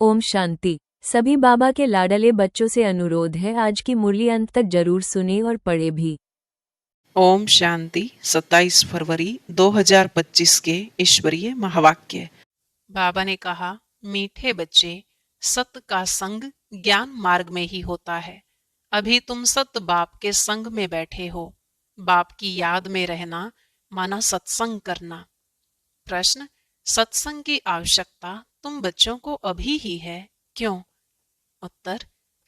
ओम शांति। सभी बाबा के लाडले बच्चों से अनुरोध है, आज की मुरली अंत तक जरूर सुने और पढ़े भी। ओम शांति। 27 फरवरी 2025 के ईश्वरीय महावाक्य। बाबा ने कहा, मीठे बच्चे, सत का संग ज्ञान मार्ग में ही होता है। अभी तुम सत बाप के संग में बैठे हो। बाप की याद में रहना माना सत्संग करना। प्रश्न, सत्संग की आवश्यकता तुम बच्चों को अभी ही है, क्यों? उत्तर,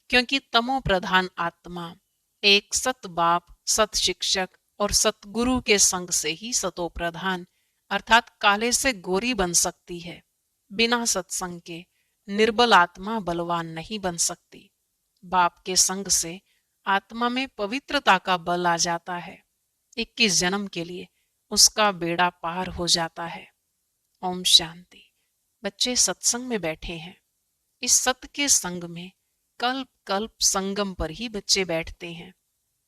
क्योंकि तमो प्रधान आत्मा एक सत बाप, सत शिक्षक और सतगुरु के संग से ही सतो प्रधान अर्थात काले से गोरी बन सकती है। बिना सत्संग के निर्बल आत्मा बलवान नहीं बन सकती। बाप के संग से आत्मा में पवित्रता का बल आ जाता है। 21 जन्म के लिए उसका बेड़ा पार हो जाता है। ओम शांति। बच्चे सत्संग में बैठे हैं। इस सत्य के संग में कल्प कल्प संगम पर ही बच्चे बैठते हैं।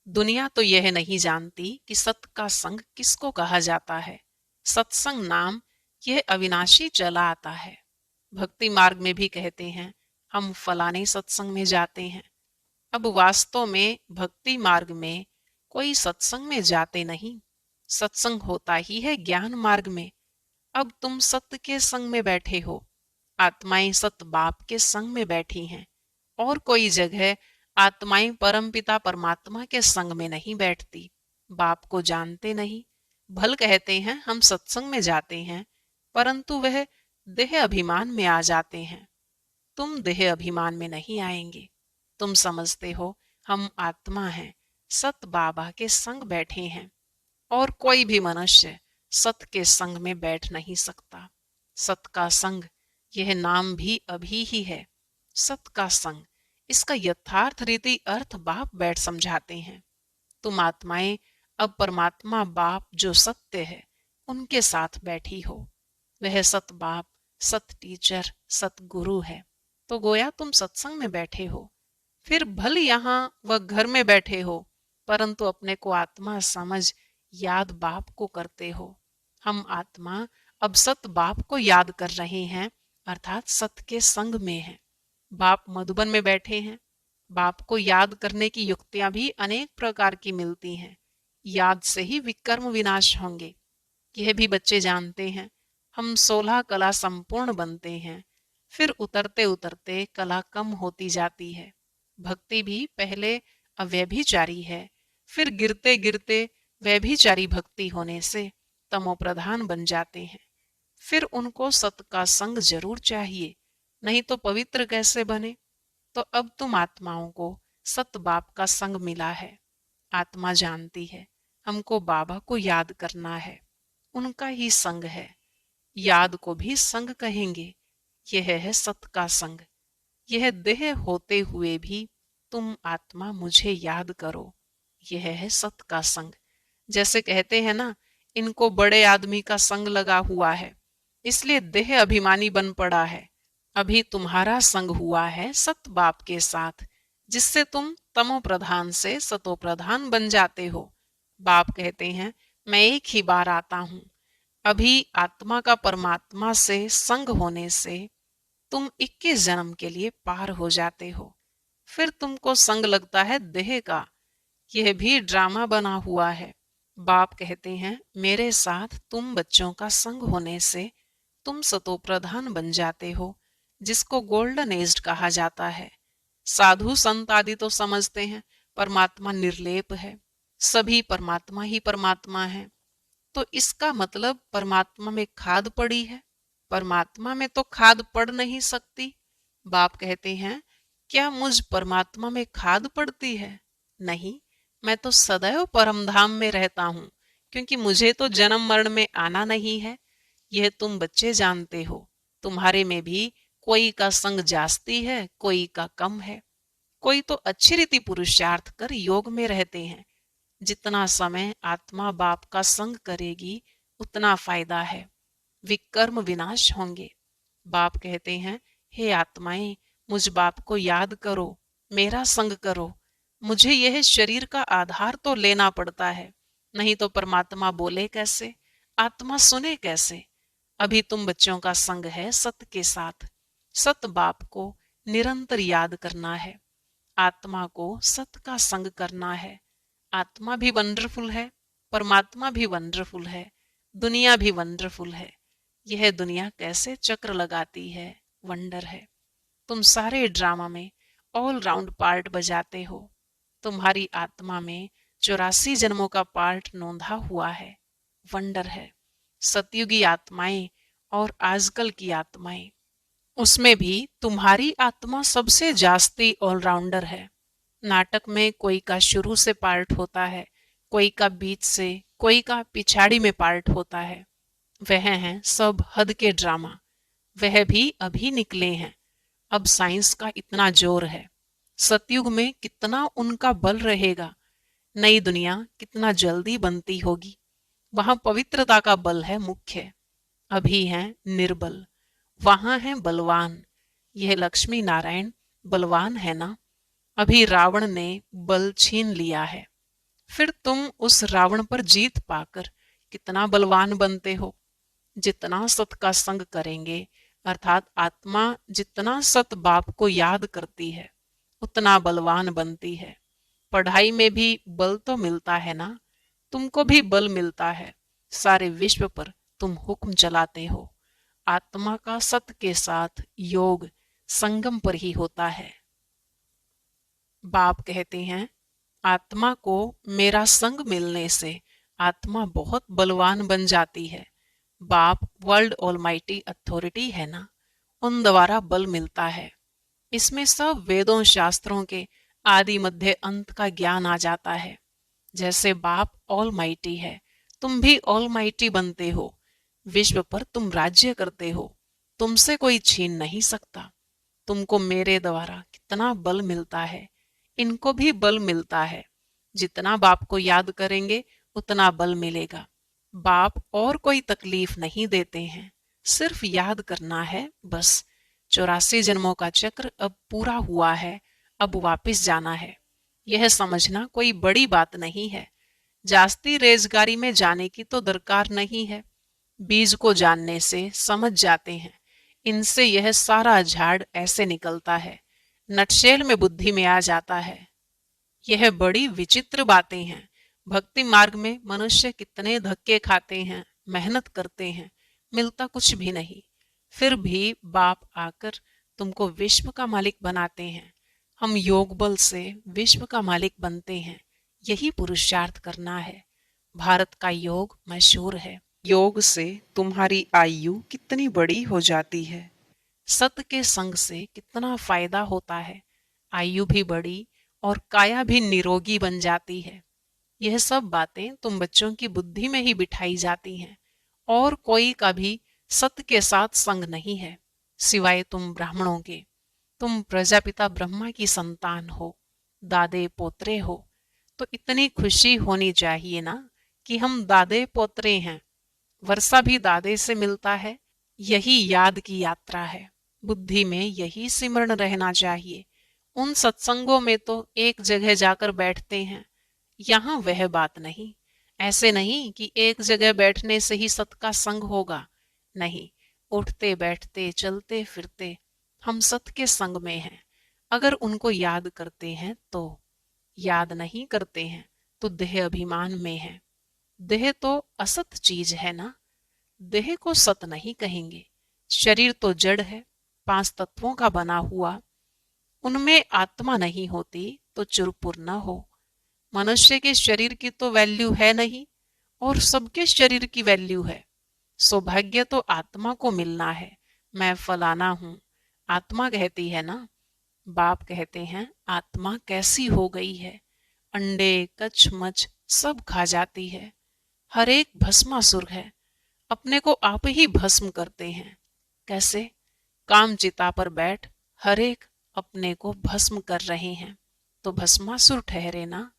दुनिया तो यह नहीं जानती कि सत्य का संग किसको कहा जाता है। सत्संग नाम यह अविनाशी चला आता है। भक्ति मार्ग में भी कहते हैं, हम फलाने सत्संग में जाते हैं। अब वास्तव में भक्ति मार्ग में कोई सत्संग में जाते नहीं। सत्संग होता ही है ज्ञान मार्ग में। अब तुम सत्य के संग में बैठे हो। आत्माएं सत बाप के संग में बैठी हैं। और कोई जगह आत्माएं परमपिता परमात्मा के संग में नहीं बैठती। बाप को जानते नहीं। भल कहते हैं हम सत्संग में जाते हैं, परंतु वह देह अभिमान में आ जाते हैं। तुम देह अभिमान में नहीं आएंगे। तुम समझते हो हम आत्मा हैं, सत बाबा के संग बैठे हैं। और कोई भी मनुष्य सत के संग में बैठ नहीं सकता। सत का संग यह नाम भी अभी ही है। सत का संग, इसका यथार्थ रीति अर्थ बाप बैठ समझाते हैं। तुम आत्माएं अब परमात्मा बाप जो सत्य है उनके साथ बैठी हो। वह सत बाप, सत टीचर, सत गुरु है। तो गोया तुम सत्संग में बैठे हो। फिर भल यहाँ व घर में बैठे हो, परंतु अपने को आत्मा समझ याद बाप को करते हो। हम आत्मा अब सत बाप को याद कर रहे हैं, अर्थात सत के संग में हैं। बाप मधुबन में बैठे हैं। बाप को याद करने की युक्तियां भी अनेक प्रकार की मिलती हैं। याद से ही विकर्म विनाश होंगे, यह भी बच्चे जानते हैं। हम 16 कला संपूर्ण बनते हैं, फिर उतरते उतरते कला कम होती जाती है। भक्ति भी पहले अव्यभिचारी है, फिर गिरते गिरते व्यभिचारी भक्ति होने से तमो प्रधान बन जाते हैं। फिर उनको सत का संग जरूर चाहिए, नहीं तो पवित्र कैसे बने। तो अब तुम आत्माओं को सत बाप का संग मिला है। आत्मा जानती है हमको बाबा को याद करना है, उनका ही संग है। याद को भी संग कहेंगे। यह है सत का संग। यह देह होते हुए भी तुम आत्मा मुझे याद करो, यह है सत का संग। जैसे कहते हैं ना, इनको बड़े आदमी का संग लगा हुआ है, इसलिए देह अभिमानी बन पड़ा है। अभी तुम्हारा संग हुआ है सत बाप के साथ, जिससे तुम तमो प्रधान से सतो प्रधान बन जाते हो। बाप कहते हैं, मैं एक ही बार आता हूं। अभी आत्मा का परमात्मा से संग होने से तुम 21 जन्म के लिए पार हो जाते हो। फिर तुमको संग लगता है देह का। यह भी ड्रामा बना हुआ है। बाप कहते हैं, मेरे साथ तुम बच्चों का संग होने से तुम सतो प्रधान बन जाते हो, जिसको गोल्डन एज कहा जाता है। साधु संत आदि तो समझते हैं परमात्मा निर्लेप है, सभी परमात्मा ही परमात्मा है। तो इसका मतलब परमात्मा में खाद पड़ी है। परमात्मा में तो खाद पड़ नहीं सकती। बाप कहते हैं, क्या मुझ परमात्मा में खाद पड़ती है? नहीं, मैं तो सदैव परम धाम में रहता हूँ, क्योंकि मुझे तो जन्म मरण में आना नहीं है। यह तुम बच्चे जानते हो। तुम्हारे में भी कोई का संग जास्ती है, कोई का कम है। कोई तो अच्छी रीति पुरुषार्थ कर योग में रहते हैं। जितना समय आत्मा बाप का संग करेगी उतना फायदा है। विकर्म विनाश होंगे। बाप कहते हैं, हे आत्माएं, मुझ बाप को याद करो, मेरा संग करो। मुझे यह शरीर का आधार तो लेना पड़ता है, नहीं तो परमात्मा बोले कैसे, आत्मा सुने कैसे। अभी तुम बच्चों का संग है सत्य के साथ। सत बाप को निरंतर याद करना है। आत्मा को सत का संग करना है। आत्मा भी वंडरफुल है, परमात्मा भी वंडरफुल है, दुनिया भी वंडरफुल है। यह दुनिया कैसे चक्र लगाती है, वंडर है। तुम सारे ड्रामा में ऑल राउंड पार्ट बजाते हो। तुम्हारी आत्मा में 84 जन्मों का पार्ट नोंधा हुआ है, वंडर है। सतयुगी आत्माएं और आजकल की आत्माएं, उसमें भी तुम्हारी आत्मा सबसे जास्ती ऑलराउंडर है। नाटक में कोई का शुरू से पार्ट होता है, कोई का बीच से, कोई का पिछाड़ी में पार्ट होता है। वह हैं सब हद के ड्रामा। वह भी अभी निकले हैं। अब साइंस का इतना जोर है, सतयुग में कितना उनका बल रहेगा। नई दुनिया कितना जल्दी बनती होगी। वहां पवित्रता का बल है मुख्य। अभी है निर्बल, वहां है बलवान। यह लक्ष्मी नारायण बलवान है ना। अभी रावण ने बल छीन लिया है, फिर तुम उस रावण पर जीत पाकर कितना बलवान बनते हो। जितना सत का संग करेंगे, अर्थात आत्मा जितना सत बाप को याद करती है, उतना बलवान बनती है। पढ़ाई में भी बल तो मिलता है ना, तुमको भी बल मिलता है। सारे विश्व पर तुम हुक्म चलाते हो। आत्मा का सत के साथ योग संगम पर ही होता है। बाप कहते हैं, आत्मा को मेरा संग मिलने से आत्मा बहुत बलवान बन जाती है। बाप वर्ल्ड ऑलमाइटी अथॉरिटी है ना, उन द्वारा बल मिलता है। इसमें सब वेदों शास्त्रों के आदि मध्य अंत का ज्ञान आ जाता है। जैसे बाप ऑलमाइटी है, तुम भी ऑलमाइटी बनते हो। विश्व पर तुम राज्य करते हो, तुमसे कोई छीन नहीं सकता। तुमको मेरे द्वारा कितना बल मिलता है, इनको भी बल मिलता है। जितना बाप को याद करेंगे उतना बल मिलेगा। बाप और कोई तकलीफ नहीं देते हैं, सिर्फ याद करना है बस। 84 जन्मों का चक्र अब पूरा हुआ है, अब वापस जाना है। यह समझना कोई बड़ी बात नहीं है। जास्ती रेजगारी में जाने की तो दरकार नहीं है। बीज को जानने से समझ जाते हैं। इनसे यह सारा झाड़ ऐसे निकलता है, नटशेल में बुद्धि में आ जाता है। यह बड़ी विचित्र बातें हैं। भक्ति मार्ग में मनुष्य कितने धक्के खाते हैं, मेहनत करते हैं, मिलता कुछ भी नहीं। फिर भी बाप आकर तुमको विश्व का मालिक बनाते हैं। हम योग बल से विश्व का मालिक बनते हैं। यही पुरुषार्थ करना है। भारत का योग मशहूर है। योग से तुम्हारी आयु कितनी बड़ी हो जाती है। सत के संग से कितना फायदा होता है। आयु भी बड़ी और काया भी निरोगी बन जाती है। यह सब बातें तुम बच्चों की बुद्धि में ही बिठाई जाती हैं। और कोई का भी सत्य के साथ संग नहीं है, सिवाय तुम ब्राह्मणों के। तुम प्रजापिता ब्रह्मा की संतान हो, दादे पोतरे हो। तो इतनी खुशी होनी चाहिए ना कि हम दादे पोतरे हैं। वर्षा भी दादे से मिलता है। यही याद की यात्रा है। बुद्धि में यही सिमरण रहना चाहिए। उन सत्संगों में तो एक जगह जाकर बैठते हैं, यहाँ वह बात नहीं। ऐसे नहीं कि एक जगह बैठने से ही सत का संग होगा। नहीं, उठते बैठते चलते फिरते हम सत के संग में हैं। अगर उनको याद करते हैं तो। याद नहीं करते हैं तो देह अभिमान में है। देह तो असत चीज है ना। देह को सत नहीं कहेंगे। शरीर तो जड़ है, 5 तत्वों का बना हुआ। उनमें आत्मा नहीं होती तो चुरपुर न हो। मनुष्य के शरीर की तो वैल्यू है नहीं, और सबके शरीर की वैल्यू है। सौभाग्य तो आत्मा को मिलना है। मैं फलाना हूं, आत्मा कहती है ना। बाप कहते हैं, आत्मा कैसी हो गई है, अंडे कच मच सब खा जाती है। हर एक भस्मासुर है, अपने को आप ही भस्म करते हैं। कैसे? काम चिता पर बैठ हर एक अपने को भस्म कर रहे हैं, तो भस्मासुर ठहरे ना।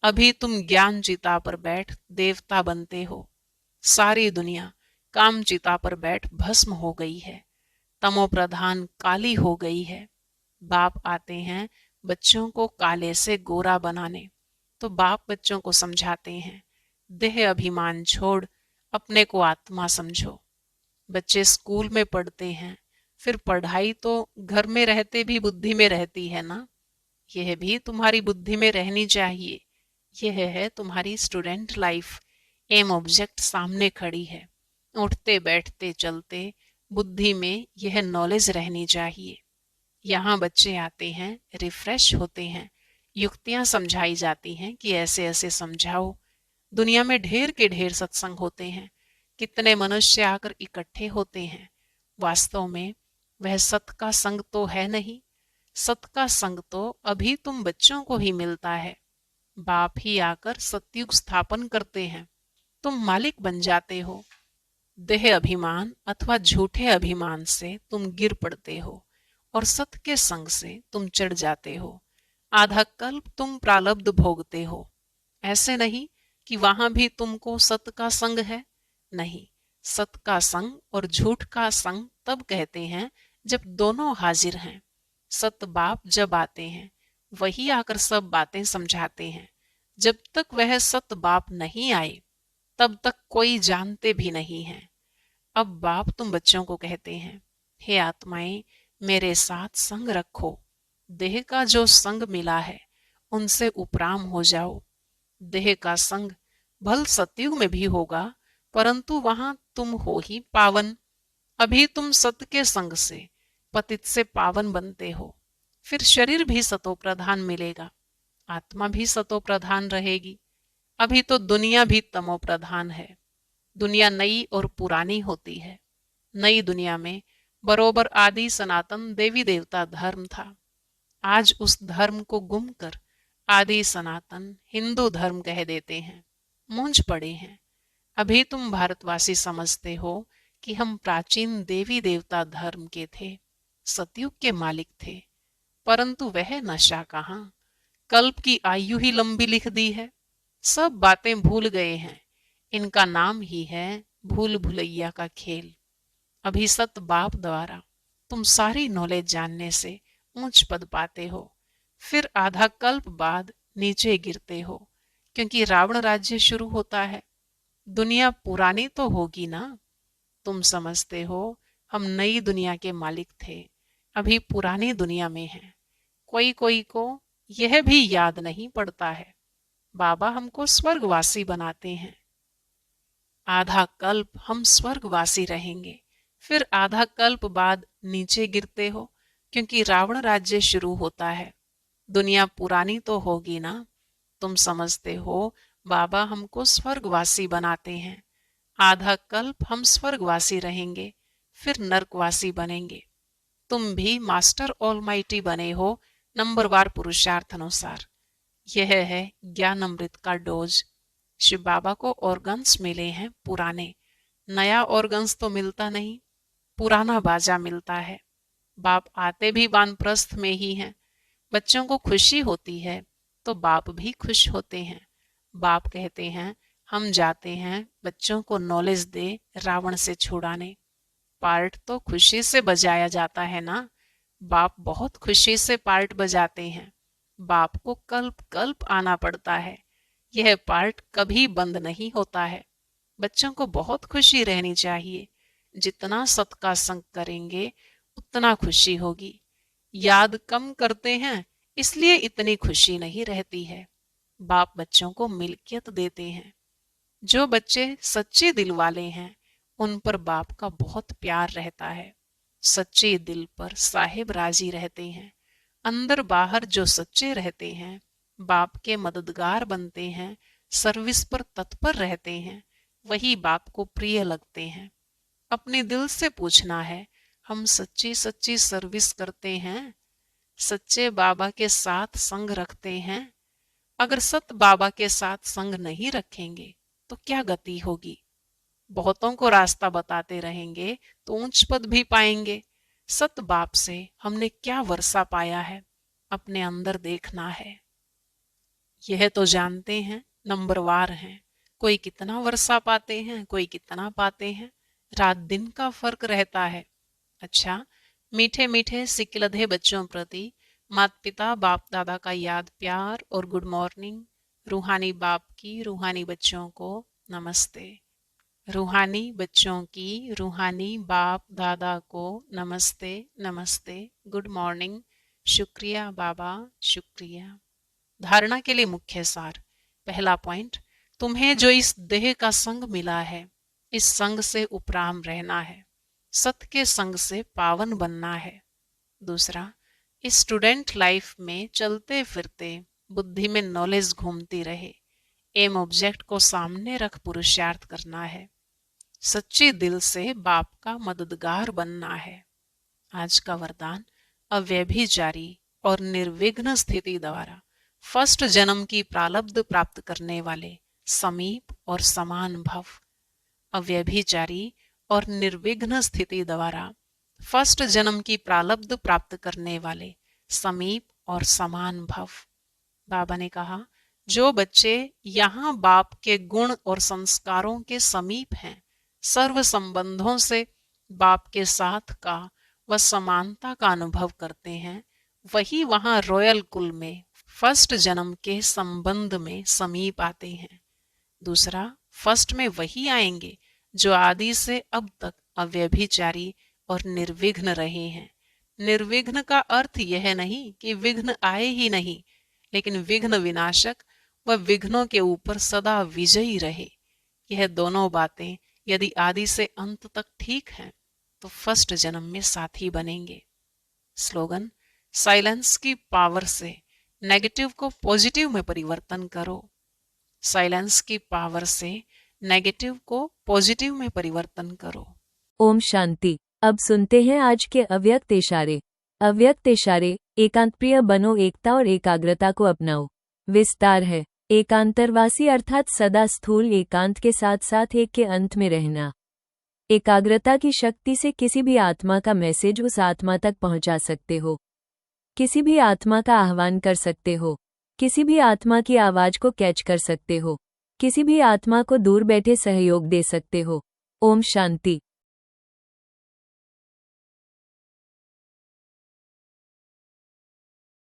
अभी तुम ज्ञान चिता पर बैठ देवता बनते हो। सारी दुनिया काम चिता पर बैठ भस्म हो गई है, तमो प्रधान काली हो गई है। बाप आते हैं बच्चों को काले से गोरा बनाने। तो बाप बच्चों को समझाते हैं, देह अभिमान छोड़ अपने को आत्मा समझो। बच्चे स्कूल में पढ़ते हैं, फिर पढ़ाई तो घर में रहते भी बुद्धि में रहती है ना, यह भी तुम्हारी बुद्धि में रहनी चाहिए। यह है तुम्हारी स्टूडेंट लाइफ। एम ऑब्जेक्ट सामने खड़ी है, उठते बैठते चलते बुद्धि में यह नॉलेज रहनी चाहिए। यहाँ बच्चे आते हैं, रिफ्रेश होते हैं, युक्तियां समझाई जाती हैं कि ऐसे ऐसे समझाओ। दुनिया में ढेर के ढेर सत्संग होते हैं, कितने मनुष्य आकर इकट्ठे होते हैं। वास्तव में वह सत का संग तो है नहीं। सत का संग तो अभी तुम बच्चों को ही मिलता है। बाप ही आकर सतयुग स्थापन करते हैं, तुम मालिक बन जाते हो। देह अभिमान अथवा झूठे अभिमान से तुम गिर पड़ते हो और सत के संग से तुम चढ़ जाते हो। आधा कल्प तुम प्रारब्ध भोगते हो। ऐसे नहीं कि वहां भी तुमको सत का संग है। नहीं, सत का संग और झूठ का संग तब कहते हैं जब दोनों हाजिर हैं। सत बाप जब आते हैं वही आकर सब बातें समझाते हैं। जब तक वह सत बाप नहीं आए तब तक कोई जानते भी नहीं है। अब बाप तुम बच्चों को कहते हैं, हे आत्माएं, मेरे साथ संग रखो। देह का जो संग मिला है उनसे उपराम हो जाओ। देह का संग भल सतयुग में भी होगा, परंतु वहां तुम हो ही पावन। अभी तुम सत के संग से पतित से पावन बनते हो। फिर शरीर भी सतो प्रधान मिलेगा, आत्मा भी सतो प्रधान रहेगी। अभी तो दुनिया भी तमो प्रधान है। दुनिया नई और पुरानी होती है। नई दुनिया में बरोबर आदि सनातन देवी देवता धर्म था। आज उस धर्म को गुम कर आदि सनातन हिंदू धर्म कह देते हैं। मूंझ पड़े हैं। अभी तुम भारतवासी समझते हो कि हम प्राचीन देवी देवता धर्म के थे, सतयुग के मालिक थे, परंतु वह नशा कहाँ। कल्प की आयु ही लंबी लिख दी है। सब बातें भूल गए हैं। इनका नाम ही है भूल भुलैया का खेल। अभी सत बाप द्वारा तुम सारी नॉलेज जानने से ऊंच पद पाते हो। फिर आधा कल्प बाद नीचे गिरते हो, क्योंकि रावण राज्य शुरू होता है। दुनिया पुरानी तो होगी ना। तुम समझते हो हम नई दुनिया के मालिक थे, अभी पुरानी दुनिया में हैं। कोई कोई को यह भी याद नहीं पड़ता है, बाबा हमको स्वर्गवासी बनाते हैं। आधा कल्प हम स्वर्गवासी रहेंगे, फिर आधा कल्प बाद नीचे गिरते हो, क्योंकि रावण राज्य शुरू होता है। दुनिया पुरानी तो होगी ना। तुम समझते हो बाबा हमको स्वर्गवासी बनाते हैं। आधा कल्प हम स्वर्गवासी रहेंगे, फिर नरकवासी बनेंगे। तुम भी मास्टर ऑलमाइटी बने हो नंबरवार पुरुषार्थ अनुसार। यह है ज्ञान अमृत का डोज। शिव बाबा को ऑर्गन्स मिले हैं पुराने, नया ऑर्गन्स तो मिलता नहीं, पुराना बाजा मिलता है। बाप आते भी वानप्रस्थ में ही हैं। बच्चों को खुशी होती है तो बाप भी खुश होते हैं। बाप कहते हैं हम जाते हैं बच्चों को नॉलेज दे रावण से छुड़ाने। पार्ट तो खुशी से बजाया जाता है ना। बाप बहुत खुशी से पार्ट बजाते हैं। बाप को कल्प कल्प आना पड़ता है। यह पार्ट कभी बंद नहीं होता है। बच्चों को बहुत खुशी रहनी चाहिए। जितना सत का संग करेंगे उतना खुशी होगी। याद कम करते हैं इसलिए इतनी खुशी नहीं रहती है। बाप बच्चों को मिल्कियत देते हैं। जो बच्चे सच्चे दिल वाले हैं उन पर बाप का बहुत प्यार रहता है। सच्चे दिल पर साहिब राजी रहते हैं। अंदर बाहर जो सच्चे रहते हैं बाप के मददगार बनते हैं, सर्विस पर तत्पर रहते हैं, वही बाप को प्रिय लगते हैं। अपने दिल से पूछना है, हम सच्ची सच्ची सर्विस करते हैं, सच्चे बाबा के साथ संग रखते हैं। अगर सत बाबा के साथ संग नहीं रखेंगे तो क्या गति होगी। बहुतों को रास्ता बताते रहेंगे तो ऊंच पद भी पाएंगे। सत बाप से हमने क्या वर्षा पाया है, अपने अंदर देखना है। यह तो जानते हैं नंबरवार हैं। कोई कितना वर्षा पाते हैं, कोई कितना पाते हैं, रात दिन का फर्क रहता है। अच्छा, मीठे मीठे सिकलधे बच्चों प्रति माता पिता बाप दादा का याद प्यार और गुड मॉर्निंग। रूहानी बाप की रूहानी बच्चों को नमस्ते। रूहानी बच्चों की रूहानी बाप दादा को नमस्ते नमस्ते, गुड मॉर्निंग, शुक्रिया बाबा, शुक्रिया। धारणा के लिए मुख्य सार। पहला पॉइंट, तुम्हें जो इस देह का संग मिला है, इस संग से उपराम रहना है, सत्य के संग से पावन बनना है। दूसरा, इस स्टूडेंट लाइफ में चलते फिरते बुद्धि में नॉलेज घूमती रहे, एम ऑब्जेक्ट को सामने रख पुरुषार्थ करना है, सच्चे दिल से बाप का मददगार बनना है। आज का वरदान, अव्यभिचारी और निर्विघ्न स्थिति द्वारा फर्स्ट जन्म की प्रारब्ध प्राप्त करने वाले समीप और समान भव। अव्यभिचारी और निर्विघ्न स्थिति द्वारा फर्स्ट जन्म की प्रारब्ध प्राप्त करने वाले समीप और समान भव। बाबा ने कहा, जो बच्चे यहाँ बाप के गुण और संस्कारों के समीप हैं, सर्व संबंधों से बाप के साथ का व समानता का अनुभव करते हैं, वही वहां रॉयल कुल में फर्स्ट जन्म के संबंध में समीप आते हैं। दूसरा, फर्स्ट में वही आएंगे जो आदि से अब तक अव्यभिचारी और निर्विघ्न रहे हैं। निर्विघ्न का अर्थ यह नहीं कि विघ्न आए ही नहीं, लेकिन विघ्न विनाशक व विघ्नों के ऊपर सदा विजयी रहे। यह दोनों बातें यदि आदि से अंत तक ठीक हैं तो फर्स्ट जन्म में साथी बनेंगे। स्लोगन, साइलेंस की पावर से नेगेटिव को पॉजिटिव में परिवर्तन करो। साइलेंस की पावर से नेगेटिव को पॉजिटिव में परिवर्तन करो। ओम शांति। अब सुनते हैं आज के अव्यक्त इशारे। अव्यक्त इशारे, एकांत प्रिय बनो, एकता और एकाग्रता को अपनाओ। विस्तार है, एकांतरवासी अर्थात सदा स्थूल एकांत के साथ साथ एक के अंत में रहना। एकाग्रता की शक्ति से किसी भी आत्मा का मैसेज उस आत्मा तक पहुंचा सकते हो, किसी भी आत्मा का आह्वान कर सकते हो, किसी भी आत्मा की आवाज को कैच कर सकते हो, किसी भी आत्मा को दूर बैठे सहयोग दे सकते हो। ओम शांति।